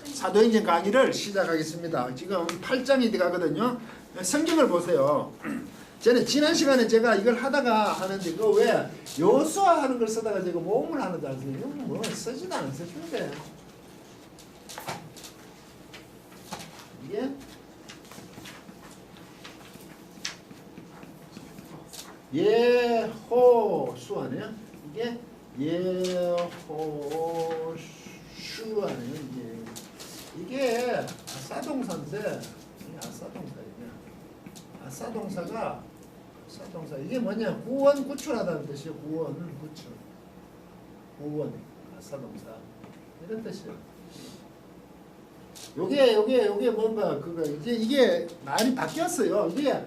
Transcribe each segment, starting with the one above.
사도행전 강의를 시작하겠습니다. 지금 8장이 들어가거든요. 성경을 보세요. 저는 지난 시간에 제가 이걸 하다가 하는데 그 왜 요수아 하는 걸 쓰다가 제가 모음을 하는 줄 알았어요. 이거 뭐 쓰지도 않았을 텐데. 이게 예호수아네요. 이게 예호수아네요. 이게 아싸동사인데 이게 아싸동사가 이게 뭐냐 구원 구출하다는 뜻이에요. 구원 구출 구원 아싸동사 이런 뜻이에요. 요게 뭔가 그거 이게 많이 바뀌었어요. 이게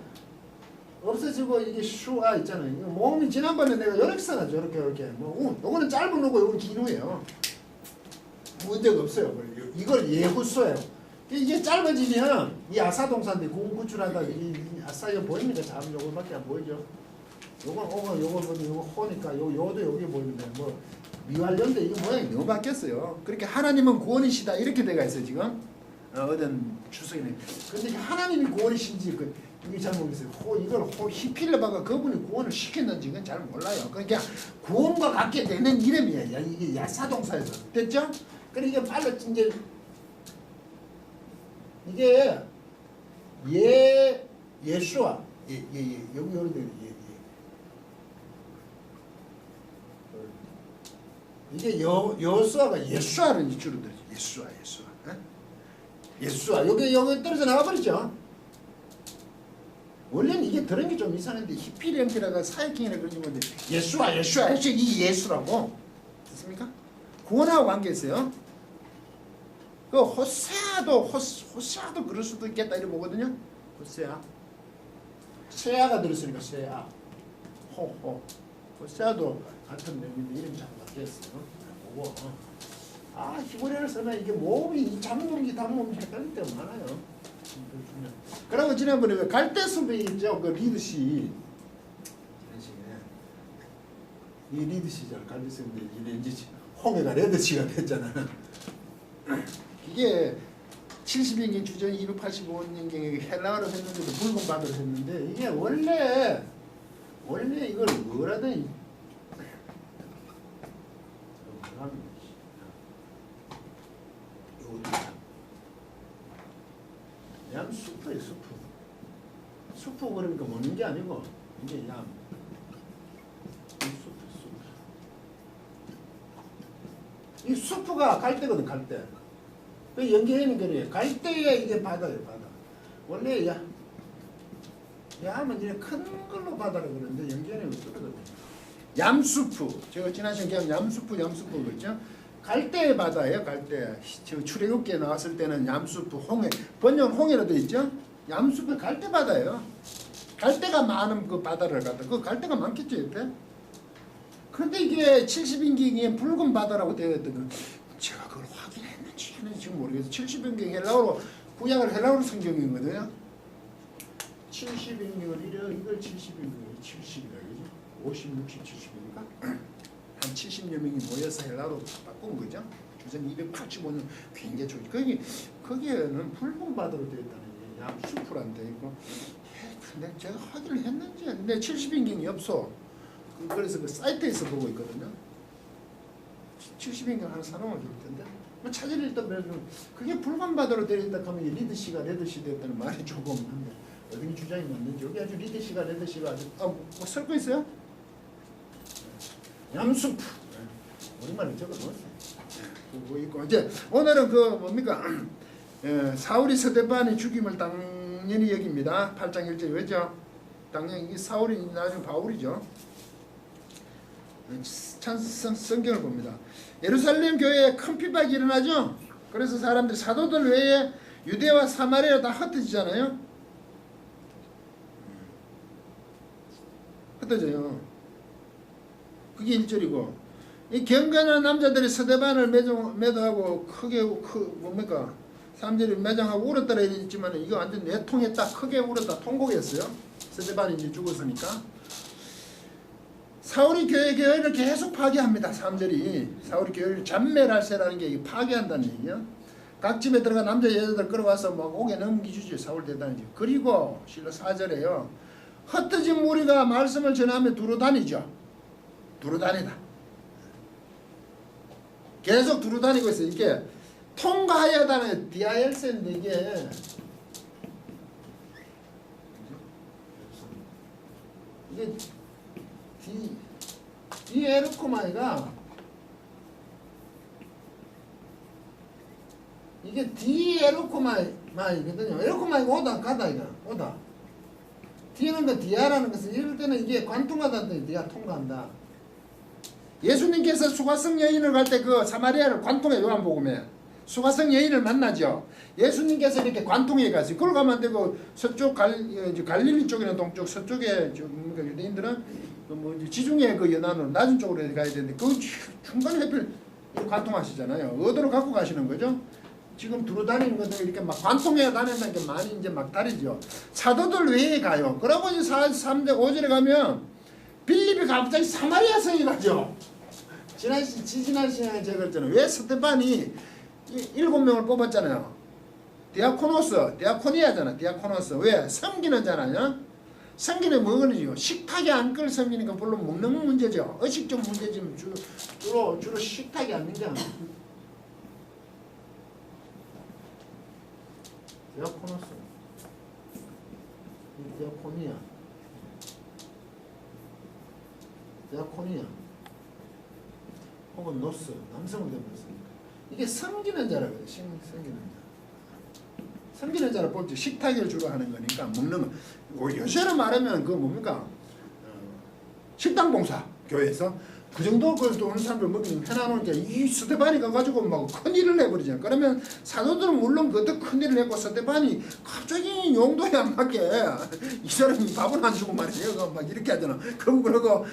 없어지고 이게 슈아 있잖아요. 이거 모음이 지난번에 내가 여러 개 써놨죠. 이렇게 뭐 요거는 짧은 우고 요건 긴 우예요. 문제가 없어요. 이걸 예후수예요. 이게 짧아지면 이 아사동사인데 구구출하다 이 아사요 보입니까? 참 요거밖에 안 보이죠. 요거 호니까 요도 여기 보이는데 뭐 미완료인데 이거 모양이 너무 바뀌었어요. 그렇게 하나님은 구원이시다 이렇게 돼가 있어요 지금. 어떤 추석이네. 근데 하나님이 구원이신지 이게 잘 모르겠어요. 이걸 히필레바가 그분이 구원을 시켰는지 이건 잘 몰라요. 그러니까 구원과 같게 되는 이름이에요. 이게 야사동사에서 됐죠? 그러니까 이게 빨리 이제 이게 예수아 여기 이게 여수아가 예수아를 주로 들죠. 예수아 여기 떨어져 나가버리죠. 원래는 이게 들은 게 좀 이상한데 히피리엠피라가 사이킹이라 그러지 뭔데 예수아 이 예수라고 됐습니까? 구원하고 관계 있어요. 그 호세아도 그럴 수도 있겠다 이렇게 보거든요. 세아가 들었으니까 세아 호세아도 같은 내용인데 이름이 잘 바뀌었어요. 보고 히브리어를 쓰면 이게 모음이 장모음인지 단모음인지 헷갈릴 때가 많아요. 그리고 지난번에 갈대숲이 있죠. 그 리드시 이 리드시잖아. 갈대숲인데 이제 홍해가 레드시가 됐잖아. 이게 70년경 주전 285년경에 헬라어로 했는데도 붉은 바다로 했는데 이게 원래 이걸 뭐라든 숲이에요. 숲 그러니까 먹는 게 아니고 이게 얌 이 숲가 갈대거든. 갈대. 그 연계해는 거리에 갈대에 이게 바다예요. 바다. 원래 야하면 이제 큰 걸로 바다라고 그러는데 연계해는 떨어져요. 얌수프. 제가 지난 시간에 얌수프 그랬죠. 갈대의 바다예요. 갈대. 저 출애굽기에 나왔을 때는 얌수프 홍해. 번역 홍해로 되어 있죠. 얌수프 갈대 바다예요. 갈대가 많은 그 바다를 갖다. 그 갈대가 많겠죠 옆에. 그런데 이게 70인경에 붉은 바다라고 되어 있던 거. 제가 그걸 확인했는지 지금 모르겠어요. 70인경 헬라어로 구약을 헬라어로 성경이거든요. 70인경을 이걸 70인경이 70이라 그러죠. 50, 60, 70이니까 한 70여 명이 모여서 헬라어로 바꾼 거죠. 주전 285년 굉장히 좋죠. 거기에는 붉은 바다로 되어 있다는 얘기예요. 얌수프란 데 있고. 근데 제가 확인을 했는지 근데 70인경이 없어. 그래서 그 사이트에서 보고 있거든요. 70인경 하는 사람은 좋을 텐데. 뭐 차지를 일단 배워주면 그게 붉은 바다로 되어 있다 하면 리드시가 레드시 되었다는 말이 조금 한데 어떤 주장이 맞는지 여기 아주 리드시가 레드시가 아주 뭐 쓸 거 있어요? 얌수프 우리말로 적어놓았어요. 뭐 있고 이제 오늘은 그 뭡니까 사울이 스데반의 죽임을 당연히 여깁니다. 8장 1절 왜죠? 당연히 이 사울이 나중에 바울이죠. 성경을 봅니다. 예루살렘 교회에 큰 핍박이 일어나죠. 그래서 사람들이 사도들 외에 유대와 사마리아 다 흩어지잖아요. 흩어져요. 그게 1절이고 이 경건한 남자들이 스데반을 매도하고 크게 뭡니까 3절이 매장하고 울었다라 했지만 이거 완전 내통했다 크게 울었다 통곡했어요. 스데반이 이제 죽었으니까 사울이 교회를 계속 파괴합니다. 3절이 사울이 교회를 잔멸할세라는 게 파괴한다는 얘기야. 각 집에 들어가 남자 여자들 끌어와서 막 옥에 넘기주지. 사울 대단하지. 그리고 실로 4절에요. 흩어진 무리가 말씀을 전하며 두루 다니죠. 두루 다니다. 계속 두루 다니고 있어요. 이게 통과해야 하는 디아엘센데 이게 디에르코마이가 이게 디에르코마이거든요. 에르코마이가 오다 가다 이거 오다. 디는 거 디아라는 것은 이럴 때는 이게 관통하다는 디아 통과한다. 예수님께서 수가성 여인을 갈 때 그 사마리아를 관통해 요한복음에 수가성 여인을 만나죠. 예수님께서 이렇게 관통해 갔어요. 그걸 가면 안 되고 서쪽 갈릴리 쪽이나 동쪽 서쪽에 유대인들은 뭐 지중해 그 연안으로 낮은 쪽으로 가야 되는데 그 중간에 하필 관통하시잖아요. 어디로 갖고 가시는 거죠? 지금 두루 다니는 것들 이렇게 막 관통해야 다닌다는 게 많이 이제 막 다르죠. 사도들 왜 가요? 그러고 이제 3절 5절에 가면 빌립이 갑자기 사마리아 성에 가죠. 지난 시간에 제가 그랬잖아요. 왜 스테반이 7명을 뽑았잖아요. 디아코니아잖아. 디아코노스. 왜? 섬기는 자라냐? 섬기는 뭐거든요. 식탁에 안 끌 섬기니까 물론 먹는 문제죠. 의식적 문제지만 주로 식탁에 안 민잖아. 디아코노스. 디아코니아. 혹은 노스. 남성을 대표했으니까. 이게 섬기는 자라고요. 섬기는 자. 섬기는 자를 볼 때 식탁을 주로 하는 거니까 먹는 거. 요새는 말하면 그 뭡니까? 식당 봉사 교회에서 그 정도 그래도 오는 사람들 먹이면 해놔놓으니까 이 스테반이 가가지고 막 큰일을 내버리잖아. 그러면 사도들은 물론 그것도 큰일을 냈고 스테반이 갑자기 용도에 안 맞게 이 사람이 밥을 안 주고 말이에요. 막 이렇게 하잖아. 그러고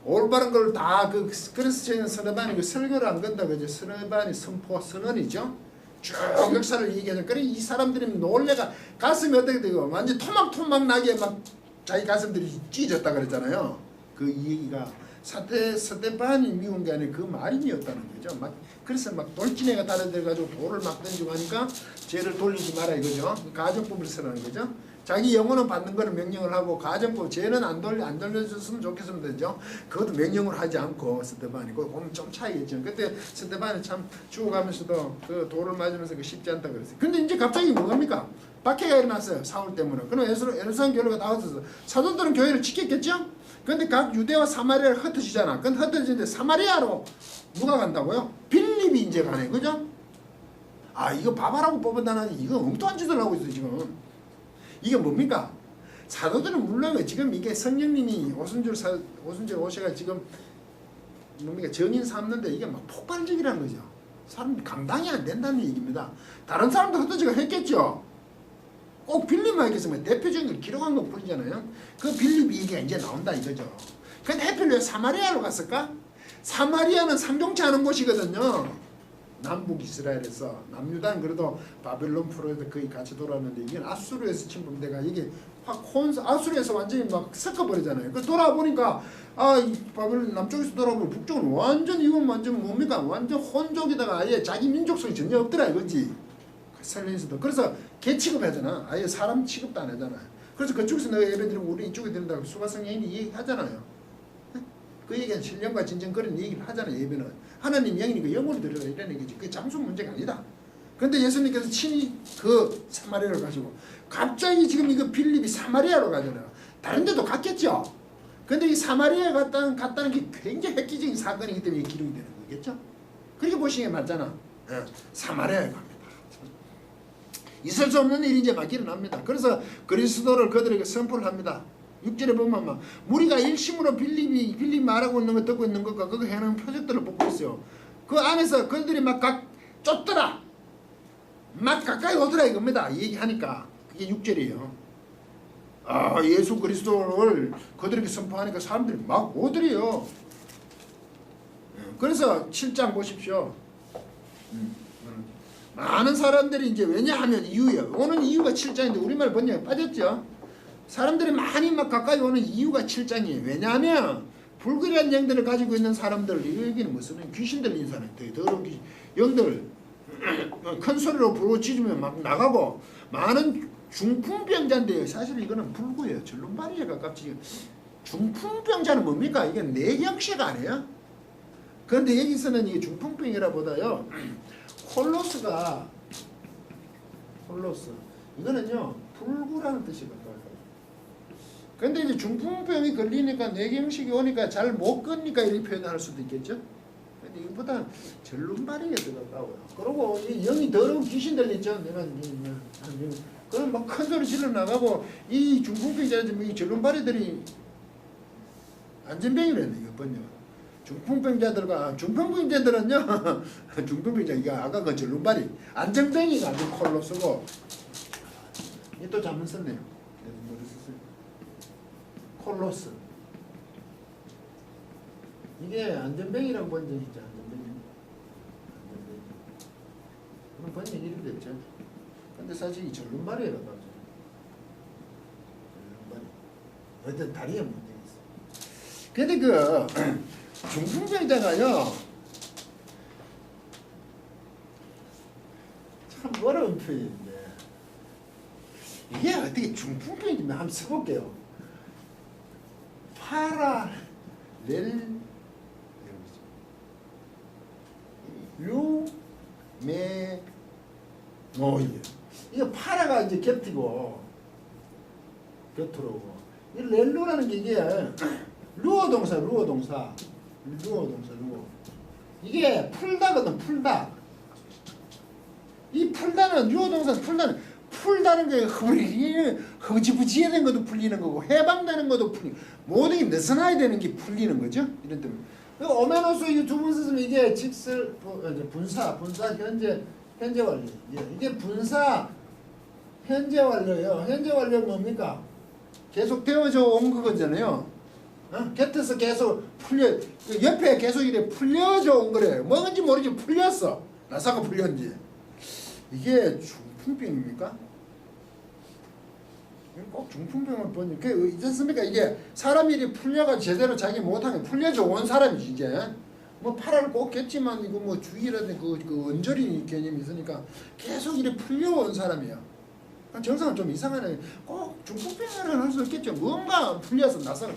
올바른 걸 다 그래서 스테반이 그 설교를 안 건다 그죠. 스테반이 선포 선언이죠. 쭉 역사를 얘기하죠. 그래 이 사람들이 놀래가 가슴이 어떻게 되고 완전 토막토막 나게 막 자기 가슴들이 찢어졌다 그랬잖아요. 그 얘기가 스테반이 미운 게 아니라 그 말이 미웠다는 거죠. 막 그래서 막 돌진해가 다른 데 가지고 돌을 막 던지고 하니까 죄를 돌리지 마라 이거죠. 가정법을 쓰라는 거죠. 자기 영혼은 받는 거는 명령을 하고 가정법 죄는 안 돌려줬으면 좋겠으면 되죠. 그것도 명령을 하지 않고 스테반이 그 보면 좀 차이겠죠. 그때 스테반이 참 죽어가면서도 그 돌을 맞으면서 그 쉽지 않다 그랬어요. 근데 이제 갑자기 뭐합니까? 박해가 일어났어요. 사울 때문에. 그럼 예루살렘 교회가 나와서 사도들은 교회를 지켰겠죠? 근데 각 유대와 사마리아를 흩어지잖아. 근데 흩어지는데 사마리아로 누가 간다고요? 빌립이 이제 가네. 그죠? 아 이거 바바라고 뽑은다는 이거 엉뚱한 짓을 하고 있어 지금. 이게 뭡니까? 사도들은 물론 지금 이게 성령님이 오순절 오셔가 지금 뭡니까 정인 삼는데 이게 막 폭발적이라는 거죠. 사람들이 감당이 안 된다는 얘기입니다. 다른 사람도 흩어지고 했겠죠. 꼭 빌립만 있겠으면 대표적인 걸 기록한 것 뿐이잖아요. 그 빌립이 이게 이제 나온다 이거죠. 근데 하필 왜 사마리아로 갔을까? 사마리아는 상종치 않은 곳이거든요. 남북 이스라엘에서 남유다는 그래도 바벨론 프로에서 거의 같이 돌아왔는데 이게 아수르에서 침범돼가 이게 확 아수르에서 완전히 막 섞어버리잖아요. 그 돌아보니까 이 바벨론 남쪽에서 돌아보면 북쪽은 완전 이건 완전 뭡니까? 완전 혼족에다가 아예 자기 민족성이 전혀 없더라 이거지. 설레에서도 그래서 개 취급하잖아. 아예 사람 취급도 안 하잖아. 그래서 그쪽에서 내가 예배 드리면 우리 이쪽에 드린다고 수가성 여인이 얘기하잖아요. 그 얘기는 신령과 진정 그런 얘기를 하잖아요. 예배는 하나님 영이니까 영으로 드려라 이런 얘기지. 그게 장소 문제가 아니다. 그런데 예수님께서 친히 그 사마리아를 가시고 갑자기 지금 이거 빌립이 사마리아로 가잖아요. 다른 데도 갔겠죠. 근데 이 사마리아에 갔다는 게 굉장히 획기적인 사건이기 때문에 기록이 되는 거겠죠. 그렇게 보시는 게 맞잖아. 사마리아에 갑니다. 있을 수 없는 일이 이제 막 일어납니다. 그래서 그리스도를 그들에게 선포를 합니다. 6절에 보면 막 무리가 일심으로 빌립 말하고 있는 거 듣고 있는 것과 그거 해놓은 표적들을 보고 있어요. 그 안에서 그들이 막 쫓더라. 막 가까이 오더라 이겁니다. 얘기하니까 그게 6절이에요. 예수 그리스도를 그들에게 선포하니까 사람들이 막 오더래요. 그래서 7장 보십시오. 많은 사람들이 이제 왜냐하면 이유예요. 오는 이유가 7장인데 우리말 번역에 빠졌죠. 사람들이 많이 막 가까이 오는 이유가 7장이에요. 왜냐하면 불길한 영들을 가지고 있는 사람들, 여기는 무슨 귀신 들린 사람, 더러운 귀신, 영들 큰 소리로 부르짖으면 막 나가고 많은 중풍병자인데요. 사실 이거는 불구예요. 절름발이에 가깝지. 중풍병자는 뭡니까? 이게 뇌경색 아니에요? 그런데 여기서는 이 중풍병이라 보다요. 홀로스 이거는요 불구라는 뜻이 가까워요. 근데 이제 중풍병이 걸리니까 뇌경색이 오니까 잘 못 걷니까 이렇게 표현할 수도 있겠죠. 근데 이거보다 절름발이에 더 가까워요. 그리고 이 영이 더러운 귀신들 있죠. 내가 그럼 막 큰 소리 질러 나가고 이 중풍병자들 이 절름발이들이 안전병이라는 이거 번역. 중풍병자들과 중풍병자들은요 중풍병자 이거 아까 그 절름발이 안전병이가 아주 콜로 쓰고 이 또 잘못 썼네요. 콜로스 이게 안전병이라고 번역이죠. 그럼 번역 이름 됐죠. 근데 사실 이 절름발이에요. 절름발이 어떤 다리에 문제가 있어요. 근데 그 중풍병자가요 참 어려운 표현인데 이게 어떻게 중풍병이면 한번 써볼게요. 이거 파라가 이제 곁이고 곁으로 오고 이 렐루라는 게 이게 루어 동사 이게 풀다거든. 풀다. 이 풀다는 루어 동사 풀다는 게 흐지부지해야 되는 것도 풀리는 거고 해방되는 것도 풀리고 모든 게 느슨해야 되는 게 풀리는 거죠. 이런 때문에 오메노스 이 두 번 쓰면 이게 직설 분사 현재 완료. 이게 분사 현재 완료예요. 현재 완료는 뭡니까? 계속 되어져 온 거잖아요. 곁에서 계속 옆에 계속 이래 풀려져 온 거래요. 뭔지 모르지 풀렸어. 나사가 풀렸는지. 이게 중풍병입니까? 꼭 중풍병을 보니 있지 않습니까? 이게 사람이 이렇게 풀려가 제대로 자기 못하게 풀려져 온 사람이지 이제. 뭐 파라를 꼭 겠지만 이거 뭐 주의라든 그 언저리 개념이 있으니까 계속 이렇게 풀려온 사람이야. 정상은 좀 이상하네. 꼭 중풍병을 할 수 있겠죠. 뭔가 풀려서 나사가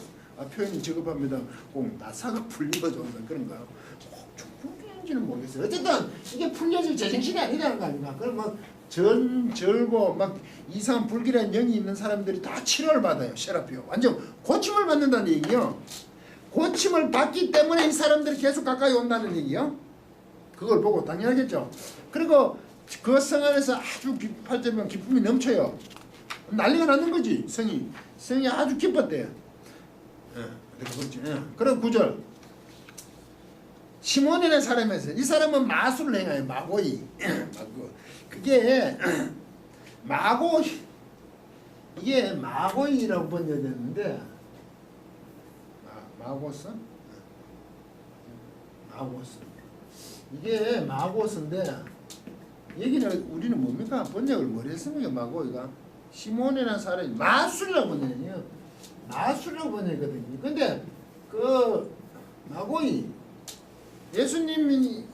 표현이 적합합니다. 꼭 나사가 풀려져 온다 그런 거야. 꼭 중풍병인지는 모르겠어요. 어쨌든 이게 풀려질 제정신이 아니라는 거 아닌가. 그럼 뭐 절고 막 이상한 불길한 영이 있는 사람들이 다 치료를 받아요. 세라피오. 완전 고침을 받는다는 얘기요. 고침을 받기 때문에 이 사람들이 계속 가까이 온다는 얘기요. 그걸 보고 당연하겠죠. 그리고 그 성 안에서 아주 팔자면 기쁨이 넘쳐요. 난리가 나는 거지. 성이 아주 기뻤대요. 그런 구절. 시몬이라는 사람에서 이 사람은 마술을 행해요. 마고이. 그게 이게 마고이라고 번역됐는데 마고스 이게 마고스인데 여기는 우리는 뭡니까? 번역을 뭘 했습니까? 마고이가 시몬이라는 사람이 마술이라고 번역해요. 마술이라고 번역이거든요. 근데 그 마고이 예수님이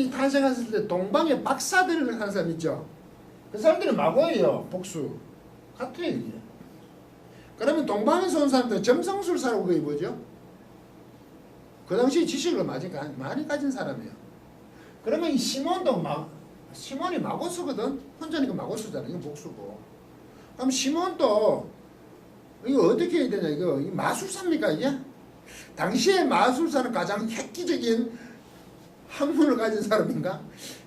탄생했을 때 동방에 박사들을 한 사람 있죠. 그 사람들이 마고예요. 복수 같아요 이게. 그러면 동방에서 온 사람들 점성술사라고 그게 뭐죠? 그 당시 지식을 많이 가진 사람이에요. 그러면 이 시몬이 마고스거든. 혼자니까 마고스잖아. 이건 복수고. 그럼 시몬도 이거 어떻게 해야 되냐? 이거 마술사입니까 이게? 당시에 마술사는 가장 획기적인 학문을 가진 사람인가?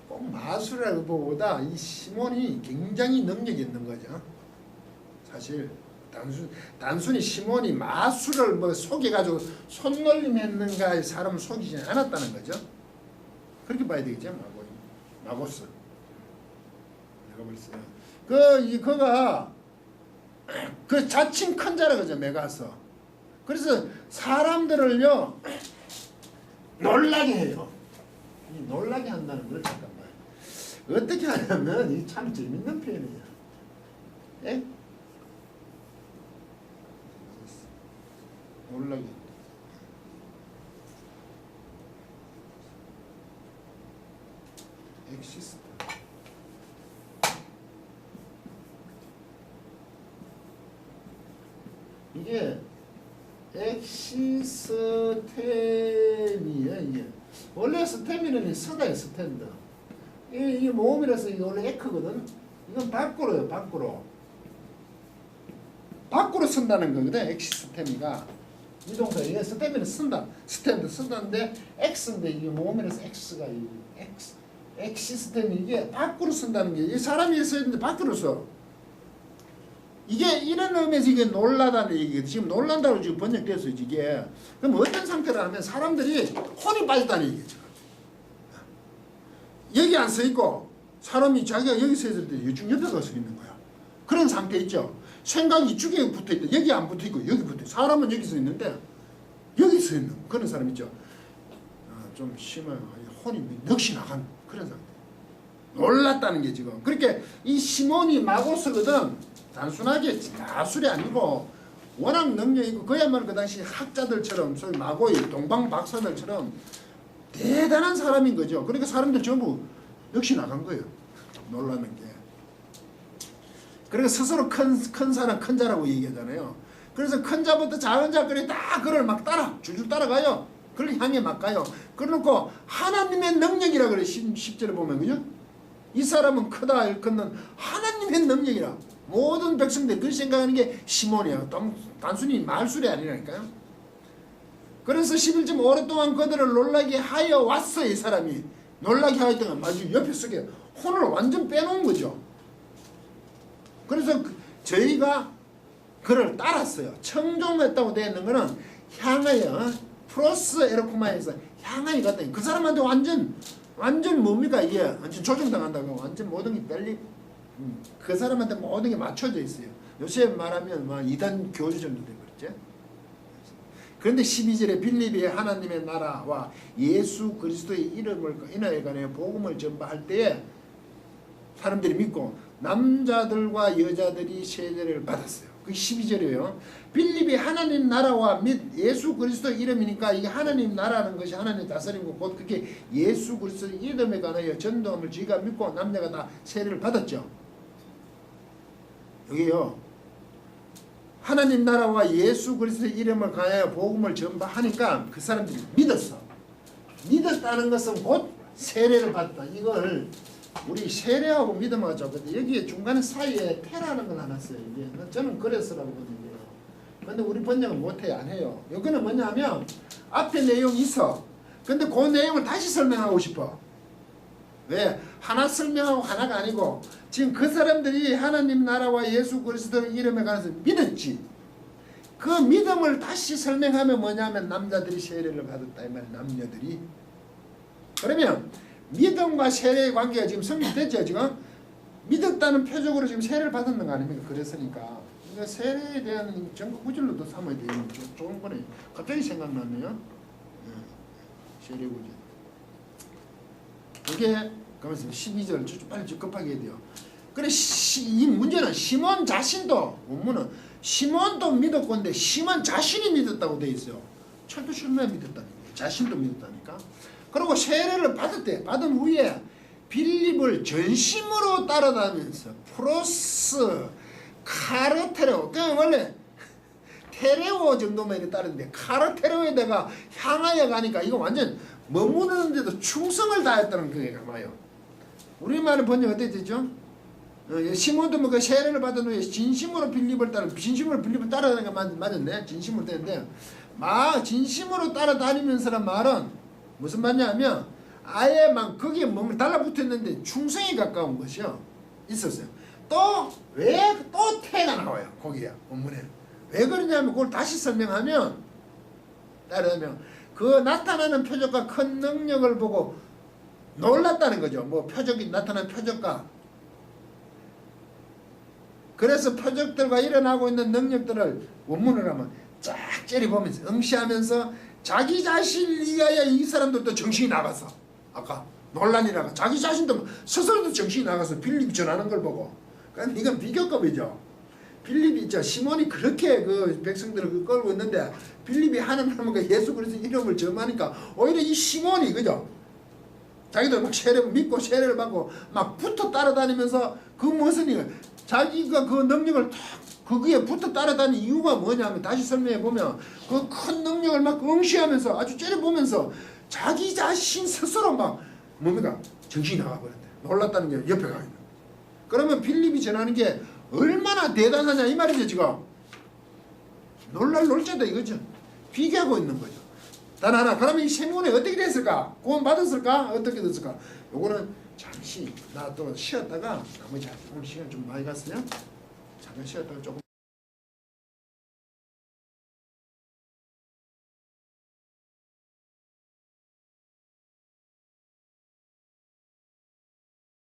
꼭 마술이라고 보다 이 시몬이 굉장히 능력이 있는 거죠. 사실 단순히 시몬이 마술을 뭐 속여가지고 손놀림 했는가 사람을 속이지 않았다는 거죠. 그렇게 봐야 되겠죠. 마고스. 내가 벌써 그가 그 자칭 큰 자라 그죠. 메가서. 그래서 사람들을요 놀라게 해요. 놀라게 한다는 걸 잠깐만. 어떻게 하냐면 이 참 재밌는 표현이에요. 예? 놀라게. 엑시스템. 이게 엑시스템이에요. 이게 원래 스템이는 서다의 스탠드. 이게 모음이라서 이게 원래 에크거든. 이건 밖으로요. 밖으로 쓴다는 거거든. 엑시스템이가 이 동사 이게 스템이는 쓴다. 스탠드 쓴다는데 엑스인데 이게 모음이라서 엑스가 이 엑시스템이 이게 밖으로 쓴다는 게 이 사람이 써야 되는데 밖으로 써. 이게 이런 의미에서 이게 놀라다는 얘기거든. 지금 놀란다고 지금 번역됐어요. 이게 그럼 어떤 상태로 하면 사람들이 혼이 빠졌다는 얘기죠. 여기 안 서 있고 사람이 자기가 여기 서 있을 때 이쪽 옆에 가서 있는 거야. 그런 상태 있죠. 생각이 이쪽에 붙어 있다. 여기 안 붙어 있고 여기 붙어 있고 사람은 여기 서 있는데 여기 서 있는 그런 사람 있죠. 좀 심한 혼이 넋이 나간 그런 상태. 놀랐다는 게 지금. 그렇게 이 시몬이 마고스거든. 단순하게 가술이 아니고 워낙 능력이 있고 그야말로 그 당시 학자들처럼 소위 마고의 동방박사들처럼 대단한 사람인 거죠. 그러니까 사람들 전부 역시 나간 거예요. 놀라는 게. 그러니까 스스로 큰 사람 큰 자라고 얘기하잖아요. 그래서 큰 자부터 작은 자까지 다 그를 막 줄줄 따라가요. 그를 향해 막 가요. 그러놓고 하나님의 능력이라 그래. 10절에 보면 그죠? 이 사람은 크다 일컫는 하나님의 능력이라. 모든 백성들이 그렇게 생각하는 게 시몬이야. 단순히 말술이 아니라니까요. 그래서 11점 오랫동안 그들을 놀라게 하여 왔어. 이 사람이 놀라게 하였던 건 마치 옆에 서게 혼을 완전 빼놓은 거죠. 그래서 저희가 그를 따랐어요. 청종했다고 되어 있는 거는 향하여 플러스 에로코마에서 향하여 갔다. 그 사람한테 완전 뭡니까 이게 완전 조종당한다고 완전 모든 게 빨리 그 사람한테 모든 게 맞춰져 있어요. 요새 말하면 막 이단 교주 정도 되버렸죠. 그런데 12절에 빌립이 하나님의 나라와 예수 그리스도의 이름을 인하여 관하여 복음을 전파할 때에 사람들이 믿고 남자들과 여자들이 세례를 받았어요. 그게 12절이에요. 빌립이 하나님 나라와 및 예수 그리스도 이름이니까 이게 하나님 나라는 것이 하나님 다스림고 곧 그게 예수 그리스도 이름에 관하여 전도함을 저희가 믿고 남녀가 다 세례를 받았죠. 여기요. 하나님 나라와 예수 그리스도 이름을 관하여 복음을 전파하니까 그 사람들이 믿었어. 믿었다는 것은 곧 세례를 받다. 이걸 우리 세례하고 믿음하고 근데 여기에 중간에 사이에 태라는 건 하나 써요. 이게 저는 그래서라고 보는데요. 근데 우리 번역은 못해 안 해요. 여기는 뭐냐면 앞에 내용이 있어. 근데 그 내용을 다시 설명하고 싶어. 왜? 하나 설명하고 하나가 아니고 지금 그 사람들이 하나님 나라와 예수 그리스도 이름에 관해서 믿었지. 그 믿음을 다시 설명하면 뭐냐면 남자들이 세례를 받았다 이 말이야. 남녀들이. 그러면 믿음과 세례의 관계가 지금 성립됐죠. 지금 믿었다는 표적으로 지금 세례를 받았는 거 아닙니까? 그랬으니까 그러니까 세례에 대한 전국 구절로도 삼아야 되는 좋은 거네. 갑자기 생각나네요. 세례 구절. 이게 그러면서 12절 빨리 급하게 해야 돼요. 그래 이 문제는 시몬 자신도 원문은 시몬도 믿었건데 시몬 자신이 믿었다고 돼 있어요. 철도 실만 믿었다니까. 자신도 믿었다니까. 그리고 세례를 받았대. 받은 후에 빌립을 전심으로 따라다니면서 프로스 카르테레오 그냥 원래 테레오 정도만 이렇게 따르는데 카르테레오에다가 향하여 가니까 이거 완전 머무르는데도 충성을 다했다는 그게 가마요. 우리말은 번역 어떻게 되죠? 시몬도 뭐 그 세례를 받은 후에 진심으로 빌립을 따라다니는 게 맞았네. 진심으로 되는데 진심으로 따라다니면서란 말은 무슨 말이냐면 아예 막 거기에 몸을 달라붙었는데 충성에 가까운 것이요 있었어요. 또 왜 또 태가 나와요. 거기에 본문에 왜 그러냐면 그걸 다시 설명하면 따르면 그 나타나는 표적과 큰 능력을 보고 놀랐다는 거죠. 뭐 표적이 나타난 표적과 그래서 표적들과 일어나고 있는 능력들을 원문을 하면 쫙 째려보면서 응시하면서 자기 자신을 위하여 이 사람들도 정신이 나가서 아까 논란이라가 자기 자신도 스스로도 정신이 나가서 빌립이 전하는 걸 보고 그러니까 이건 비교급이죠. 빌립이 있죠. 시몬이 그렇게 그 백성들을 끌고 있는데 빌립이 하나님과 예수 그리스도 이름을 점하니까 오히려 이 시몬이 그죠? 자기들 막 세례 믿고 세례를 받고 막 붙어 따라다니면서 그 무슨 일 자기가 그 능력을 탁 거기에 붙어 따라다니는 이유가 뭐냐면 다시 설명해 보면 그 큰 능력을 막 응시하면서 아주 째려보면서 자기 자신 스스로 막 뭡니까 정신이 나가버렸대. 놀랐다는 게 옆에 가 있는. 그러면 빌립이 전하는 게 얼마나 대단하냐 이 말이죠 지금. 놀자다 이거죠. 비교하고 있는 거죠. 단 하나. 그러면 이 세미온이 어떻게 됐을까? 구원 받았을까? 어떻게 됐을까? 요거는 잠시 나 또 쉬었다가 나머지 오늘 시간 좀 많이 갔으면 잠깐 쉬었다가 조금